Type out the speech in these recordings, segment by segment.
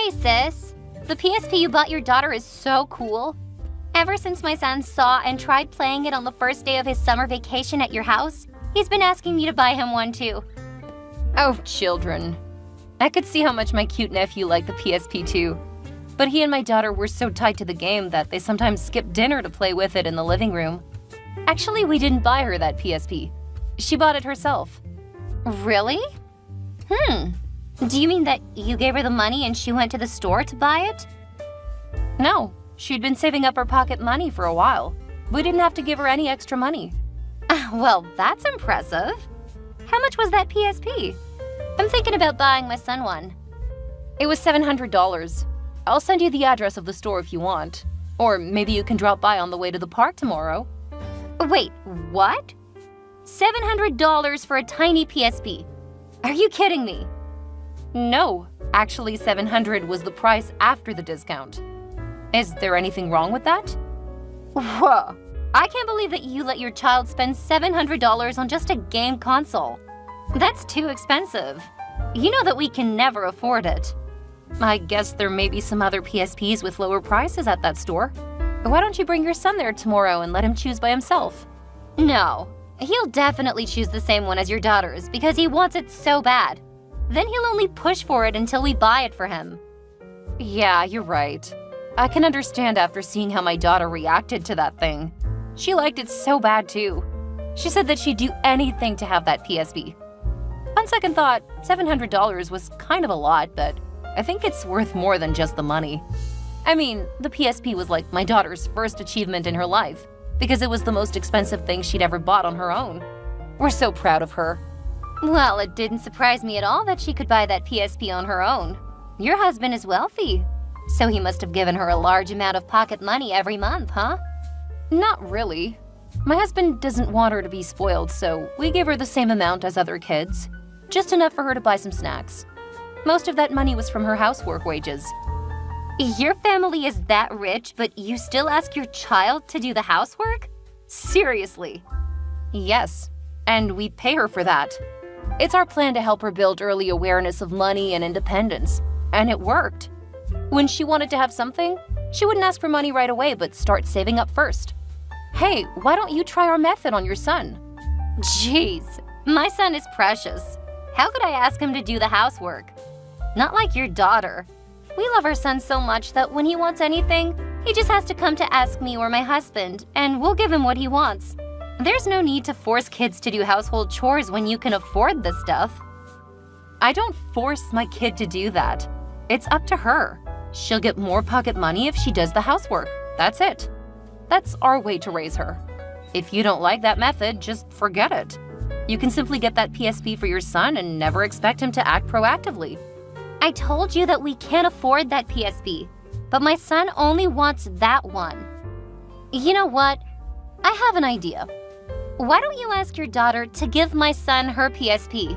Hey sis, the PSP you bought your daughter is so cool. Ever since my son saw and tried playing it on the first day of his summer vacation at your house, he's been asking me to buy him one too. Oh, children. I could see how much my cute nephew liked the PSP too. But he and my daughter were so tied to the game that they sometimes skipped dinner to play with it in the living room. Actually, we didn't buy her that PSP. She bought it herself. Really? Do you mean that you gave her the money and she went to the store to buy it? No, she'd been saving up her pocket money for a while. We didn't have to give her any extra money. Well, that's impressive. How much was that PSP? I'm thinking about buying my son one. It was $700. I'll send you the address of the store if you want. Or maybe you can drop by on the way to the park tomorrow. Wait, what? $700 for a tiny PSP? Are you kidding me? No, actually $700 was the price after the discount. Is there anything wrong with that? Whoa, I can't believe that you let your child spend $700 on just a game console. That's too expensive. You know that we can never afford it. I guess there may be some other PSPs with lower prices at that store. Why don't you bring your son there tomorrow and let him choose by himself? No, he'll definitely choose the same one as your daughter's because he wants it so bad. Then he'll only push for it until we buy it for him. Yeah, you're right. I can understand after seeing how my daughter reacted to that thing. She liked it so bad too. She said that she'd do anything to have that PSP. On second thought, $700 was kind of a lot, but I think it's worth more than just the money. I mean, the PSP was like my daughter's first achievement in her life because it was the most expensive thing she'd ever bought on her own. We're so proud of her. Well, it didn't surprise me at all that she could buy that PSP on her own. Your husband is wealthy, so he must have given her a large amount of pocket money every month, huh? Not really. My husband doesn't want her to be spoiled, so we give her the same amount as other kids. Just enough for her to buy some snacks. Most of that money was from her housework wages. Your family is that rich, but you still ask your child to do the housework? Seriously? Yes, and we pay her for that. It's our plan to help her build early awareness of money and independence, and it worked. When she wanted to have something, she wouldn't ask for money right away but start saving up first. Hey, why don't you try our method on your son? Jeez, my son is precious. How could I ask him to do the housework? Not like your daughter. We love our son so much that when he wants anything, he just has to come to ask me or my husband, and we'll give him what he wants. There's no need to force kids to do household chores when you can afford the stuff. I don't force my kid to do that. It's up to her. She'll get more pocket money if she does the housework. That's it. That's our way to raise her. If you don't like that method, just forget it. You can simply get that PSP for your son and never expect him to act proactively. I told you that we can't afford that PSP, but my son only wants that one. You know what? I have an idea. Why don't you ask your daughter to give my son her PSP?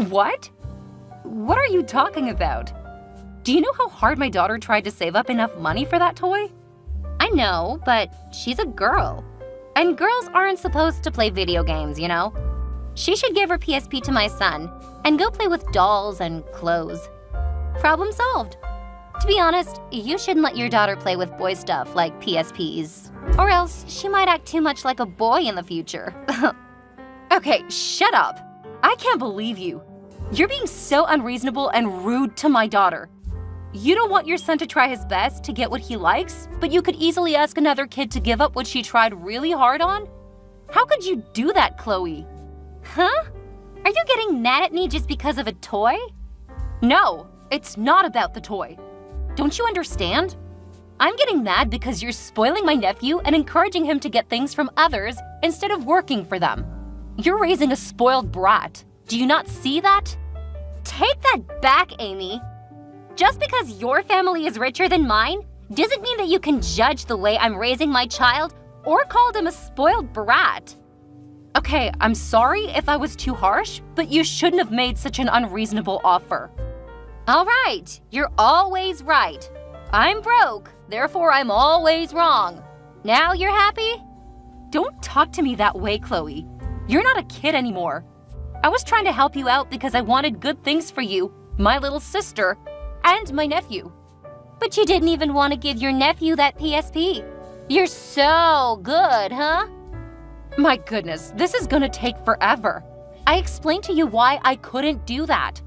What? What are you talking about? Do you know how hard my daughter tried to save up enough money for that toy? I know, but she's a girl. And girls aren't supposed to play video games, you know? She should give her PSP to my son and go play with dolls and clothes. Problem solved. To be honest, you shouldn't let your daughter play with boy stuff like PSPs, or else she might act too much like a boy in the future. Okay, shut up. I can't believe you. You're being so unreasonable and rude to my daughter. You don't want your son to try his best to get what he likes, but you could easily ask another kid to give up what she tried really hard on? How could you do that, Chloe? Huh? Are you getting mad at me just because of a toy? No, it's not about the toy. Don't you understand? I'm getting mad because you're spoiling my nephew and encouraging him to get things from others instead of working for them. You're raising a spoiled brat. Do you not see that? Take that back, Amy. Just because your family is richer than mine doesn't mean that you can judge the way I'm raising my child or call him a spoiled brat. Okay, I'm sorry if I was too harsh, but you shouldn't have made such an unreasonable offer. All right, you're always right. I'm broke, therefore I'm always wrong. Now you're happy? Don't talk to me that way, Chloe. You're not a kid anymore. I was trying to help you out because I wanted good things for you, my little sister, and my nephew. But you didn't even want to give your nephew that PSP. You're so good, huh? My goodness, this is gonna take forever. I explained to you why I couldn't do that.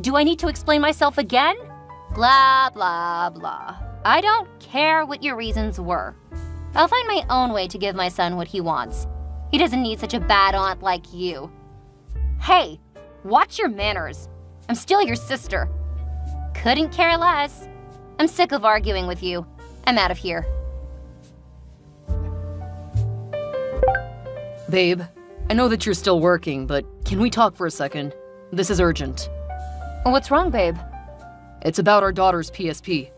Do I need to explain myself again? Blah, blah, blah. I don't care what your reasons were. I'll find my own way to give my son what he wants. He doesn't need such a bad aunt like you. Hey, watch your manners. I'm still your sister. Couldn't care less. I'm sick of arguing with you. I'm out of here. Babe, I know that you're still working, but can we talk for a second? This is urgent. What's wrong, babe? It's about our daughter's PSP.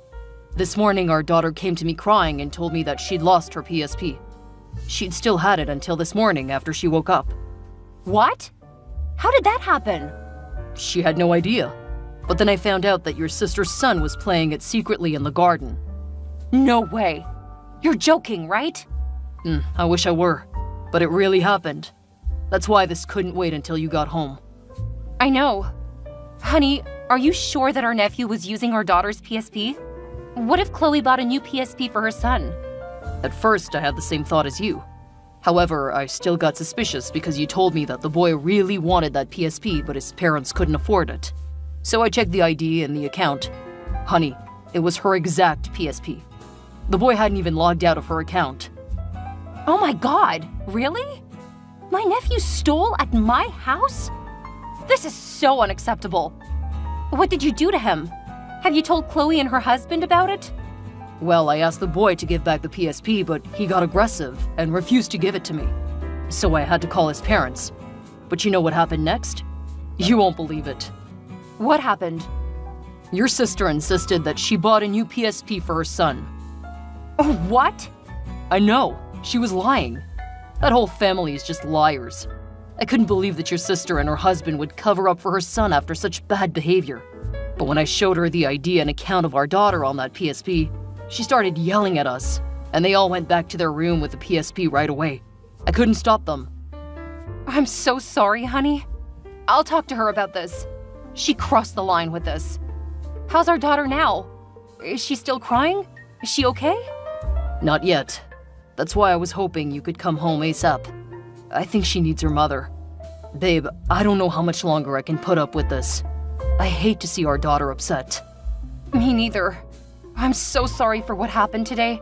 This morning, our daughter came to me crying and told me that she'd lost her PSP. She'd still had it until this morning after she woke up. What? How did that happen? She had no idea. But then I found out that your sister's son was playing it secretly in the garden. No way. You're joking, right? I wish I were. But it really happened. That's why this couldn't wait until you got home. I know. Honey, are you sure that our nephew was using our daughter's PSP? What if Chloe bought a new PSP for her son? At first, I had the same thought as you. However, I still got suspicious because you told me that the boy really wanted that PSP, but his parents couldn't afford it. So I checked the ID and the account. Honey, it was her exact PSP. The boy hadn't even logged out of her account. Oh my God, really? My nephew stole at my house? This is so unacceptable. What did you do to him? Have you told Chloe and her husband about it? Well, I asked the boy to give back the PSP, but he got aggressive and refused to give it to me. So I had to call his parents. But you know what happened next? You won't believe it. What happened? Your sister insisted that she bought a new PSP for her son. Oh, what? I know. She was lying. That whole family is just liars. I couldn't believe that your sister and her husband would cover up for her son after such bad behavior. But when I showed her the ID and account of our daughter on that PSP, she started yelling at us, and they all went back to their room with the PSP right away. I couldn't stop them. I'm so sorry, honey. I'll talk to her about this. She crossed the line with this. How's our daughter now? Is she still crying? Is she okay? Not yet. That's why I was hoping you could come home ASAP. I think she needs her mother. Babe, I don't know how much longer I can put up with this. I hate to see our daughter upset. Me neither. I'm so sorry for what happened today.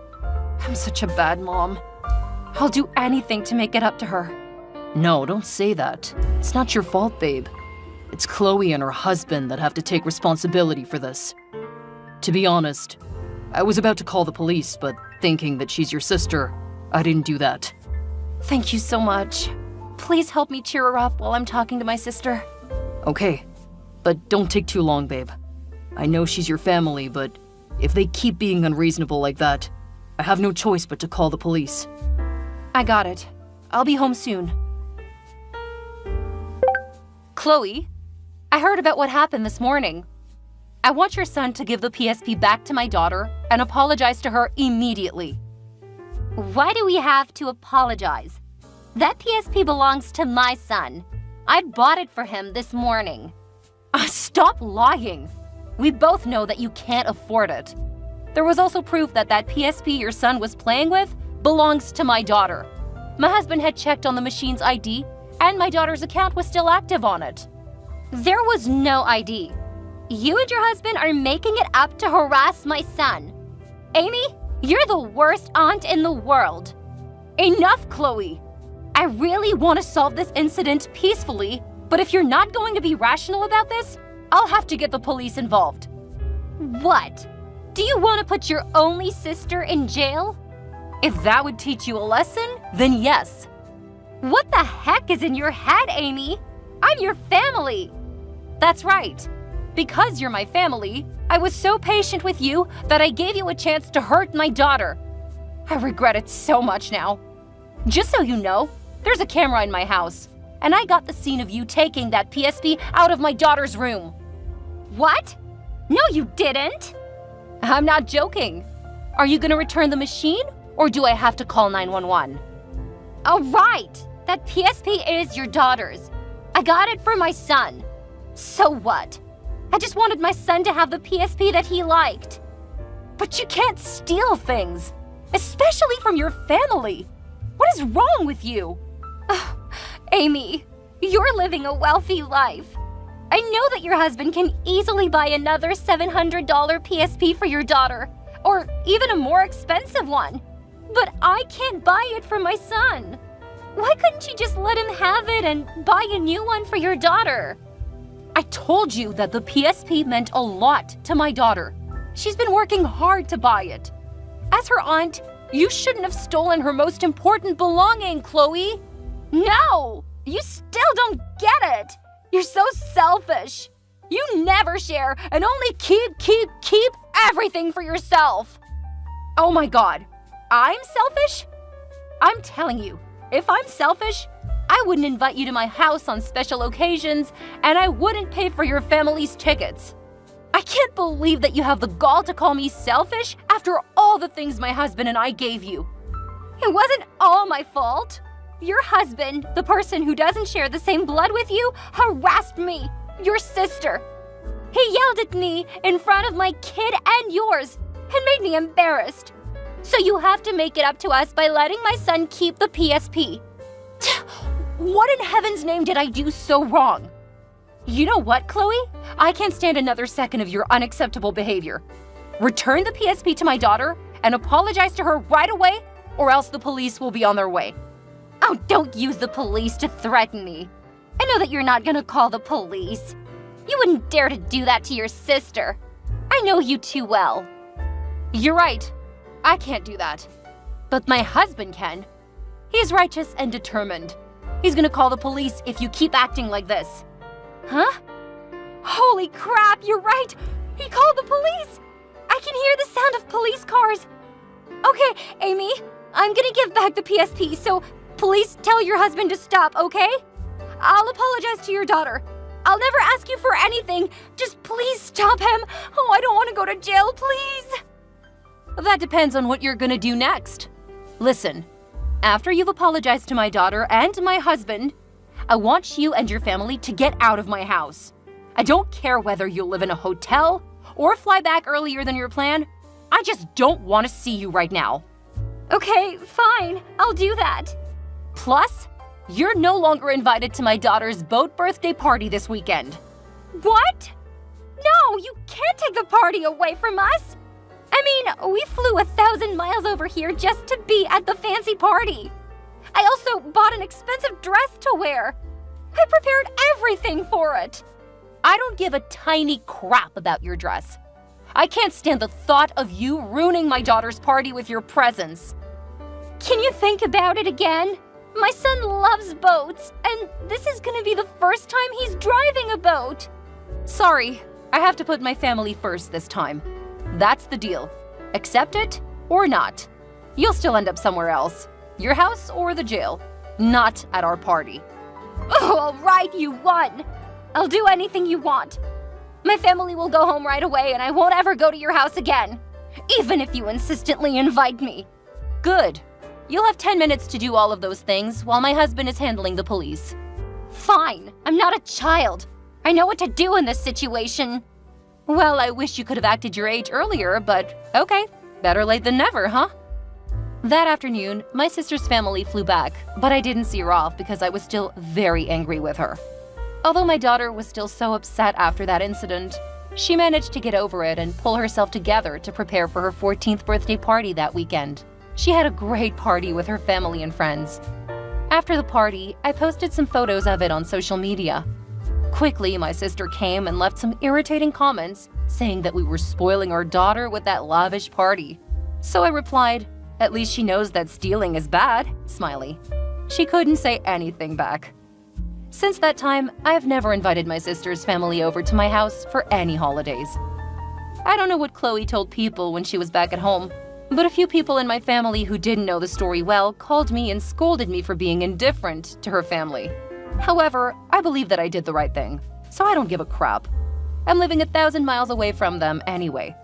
I'm such a bad mom. I'll do anything to make it up to her. No, don't say that. It's not your fault, babe. It's Chloe and her husband that have to take responsibility for this. To be honest, I was about to call the police, but thinking that she's your sister, I didn't do that. Thank you so much. Please help me cheer her up while I'm talking to my sister. Okay, but don't take too long, babe. I know she's your family, but if they keep being unreasonable like that, I have no choice but to call the police. I got it. I'll be home soon. Chloe, I heard about what happened this morning. I want your son to give the PSP back to my daughter and apologize to her immediately. Why do we have to apologize? That PSP belongs to my son. I bought it for him this morning. Stop lying. We both know that you can't afford it. There was also proof that that PSP your son was playing with belongs to my daughter. My husband had checked on the machine's ID, and my daughter's account was still active on it. There was no ID. You and your husband are making it up to harass my son. Amy, you're the worst aunt in the world. Enough, Chloe. I really want to solve this incident peacefully, but if you're not going to be rational about this, I'll have to get the police involved. What? Do you want to put your only sister in jail? If that would teach you a lesson, then yes. What the heck is in your head, Amy? I'm your family. That's right. Because you're my family, I was so patient with you that I gave you a chance to hurt my daughter. I regret it so much now. Just so you know, there's a camera in my house, and I got the scene of you taking that PSP out of my daughter's room. What? No, you didn't. I'm not joking. Are you going to return the machine, or do I have to call 911? All right, that PSP is your daughter's. I got it for my son. So what? I just wanted my son to have the PSP that he liked. But you can't steal things, especially from your family. What is wrong with you? Amy, you're living a wealthy life. I know that your husband can easily buy another $700 PSP for your daughter, or even a more expensive one. But I can't buy it for my son. Why couldn't you just let him have it and buy a new one for your daughter? I told you that the PSP meant a lot to my daughter. She's been working hard to buy it. As her aunt, you shouldn't have stolen her most important belonging, Chloe. No! You still don't get it! You're so selfish! You never share and only keep everything for yourself! Oh my God, I'm selfish? I'm telling you, if I'm selfish, I wouldn't invite you to my house on special occasions, and I wouldn't pay for your family's tickets. I can't believe that you have the gall to call me selfish after all the things my husband and I gave you. It wasn't all my fault. Your husband, the person who doesn't share the same blood with you, harassed me, your sister. He yelled at me in front of my kid and yours and made me embarrassed. So you have to make it up to us by letting my son keep the PSP. What in heaven's name did I do so wrong? You know what, Chloe? I can't stand another second of your unacceptable behavior. Return the PSP to my daughter and apologize to her right away, or else the police will be on their way. Oh, don't use the police to threaten me. I know that you're not gonna call the police. You wouldn't dare to do that to your sister. I know you too well. You're right. I can't do that. But my husband can. He's righteous and determined. He's gonna call the police if you keep acting like this. Huh? Holy crap, you're right! He called the police! I can hear the sound of police cars. Okay, Amy, I'm gonna give back the PSP, so please tell your husband to stop, okay? I'll apologize to your daughter. I'll never ask you for anything. Just please stop him. Oh, I don't want to go to jail, please. That depends on what you're gonna do next. Listen, after you've apologized to my daughter and my husband, I want you and your family to get out of my house. I don't care whether you'll live in a hotel or fly back earlier than your plan. I just don't want to see you right now. Okay, fine. I'll do that. Plus, you're no longer invited to my daughter's boat birthday party this weekend. What? No, you can't take the party away from us. I mean, we flew 1,000 miles over here just to be at the fancy party. I also bought an expensive dress to wear. I prepared everything for it. I don't give a tiny crap about your dress. I can't stand the thought of you ruining my daughter's party with your presence. Can you think about it again? My son loves boats, and this is gonna be the first time he's driving a boat. Sorry, I have to put my family first this time. That's the deal. Accept it or not. You'll still end up somewhere else. Your house or the jail. Not at our party. Oh, all right, you won. I'll do anything you want. My family will go home right away, and I won't ever go to your house again, even if you insistently invite me. Good. You'll have 10 minutes to do all of those things while my husband is handling the police. Fine. I'm not a child. I know what to do in this situation. Well, I wish you could have acted your age earlier, but okay. Better late than never, huh? That afternoon, my sister's family flew back, but I didn't see her off because I was still very angry with her. Although my daughter was still so upset after that incident, she managed to get over it and pull herself together to prepare for her 14th birthday party that weekend. She had a great party with her family and friends. After the party, I posted some photos of it on social media. Quickly, my sister came and left some irritating comments saying that we were spoiling our daughter with that lavish party. So I replied, "At least she knows that stealing is bad," smiley. She couldn't say anything back. Since that time, I've never invited my sister's family over to my house for any holidays. I don't know what Chloe told people when she was back at home, but a few people in my family who didn't know the story well called me and scolded me for being indifferent to her family. However, I believe that I did the right thing, so I don't give a crap. I'm living 1,000 miles away from them anyway.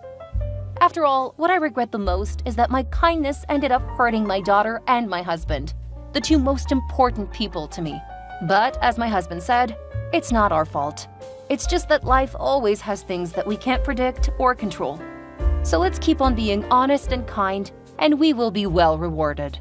After all, what I regret the most is that my kindness ended up hurting my daughter and my husband, the two most important people to me. But as my husband said, it's not our fault. It's just that life always has things that we can't predict or control. So let's keep on being honest and kind, and we will be well rewarded.